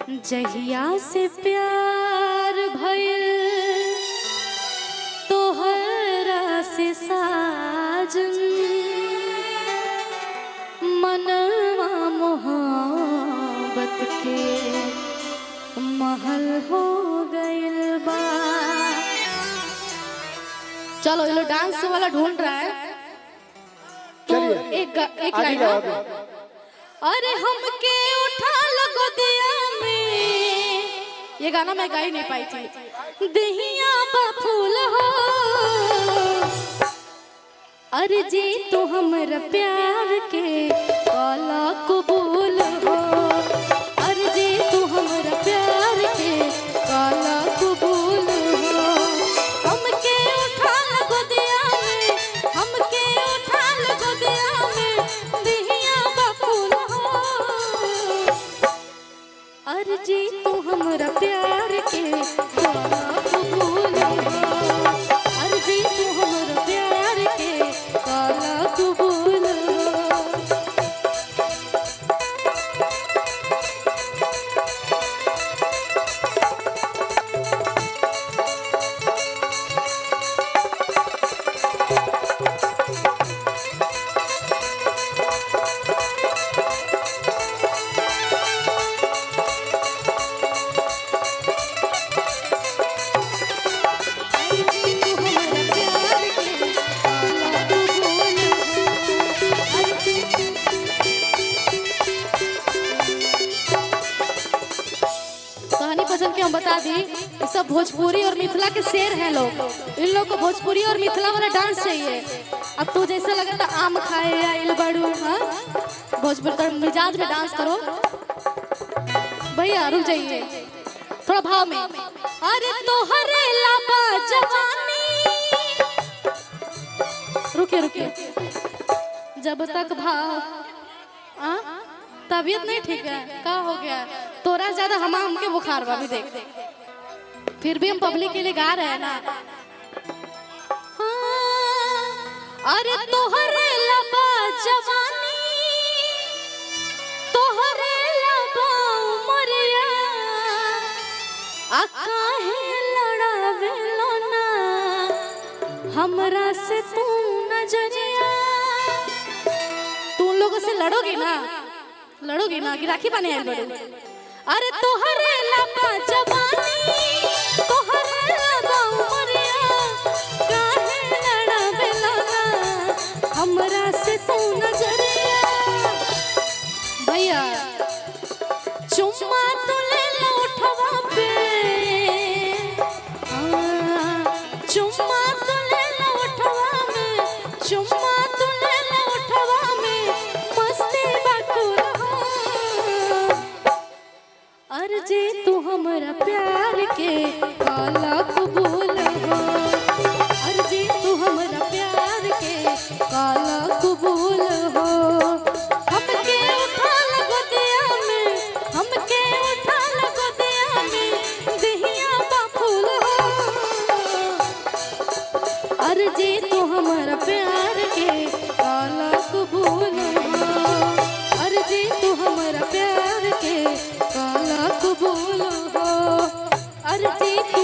जहिया से प्यार भइल तोहरा से साजन मनवा मोहब्बत के महल हो गइल बा। चलो ये लो डांस वाला ढूंढ रहा है तो एक लाइन अरे हमके उठा लगो दिया में, ये गाना मैं गा ही नहीं पाई थी। दहिया बफूल हो अरे जी तो हमरा प्यार के काला कबूल हो, अरे जी तो हमरा प्यार के काला कबूल हो। हमके उठा लगो दिया में, हमके उठा लगो दिया में, दहिया बफूल हो अरे जी तो हमरा प्यार के काला कबूल हो, अरे जी तो हमरा प्यार के काला कबूल हो। हम बता दी ये सब भोजपुरी और मिथिला के शेर हैं लोग। इन लोग को भोजपुरी और मिथिला वाला डांस चाहिए। अब तू जैसे लग रहा था आम खाए या इल बड़ू, हाँ भोजपुरी तो मिजाज में डांस करो भैया। रुक जाइए थोड़ा भाव में। अरे तोहरे लाबा जवानी, रुके रुके जब तक भाव तबीयत नहीं ठीक है क्या हो गया तोरा ज्यादा हमके बुखार बा भी देख, फिर भी हम पब्लिक के लिए गा रहे हैं ना। हाँ, अरे तोहरे लबा जवानी, तोहरे लबा उमरिया, काहे लड़ावे लो ना हमरा से तू नजरिया। तू उन लोगों से लड़ोगी ना कि राखी बने हैं बड़े। अरे तोहरे लबा जवानी, तोहरे लबा उमरिया, काहे लड़ावे लो ना हमरा से तू नजरिया। भैया चुम्मा तो ले लो उठवा पे, चुम्मा तो ले लो उठवा में, चुम्मा तो ले लो उठवा में, मस्ती बकुल हो अरे जी तू हमरा प्यार के काला कबूल हो, अरे जी तू हमरा प्यार के काला कबूल हो। हमके उठा लगो दिया में, हमके उठा लगो दिया में, दहिया बफूल हो अरे जी तू हमरा प्यार के काला कबूल हो, अरे जी तू हमरा प्यार के काला कबूल हो, अरे जी तू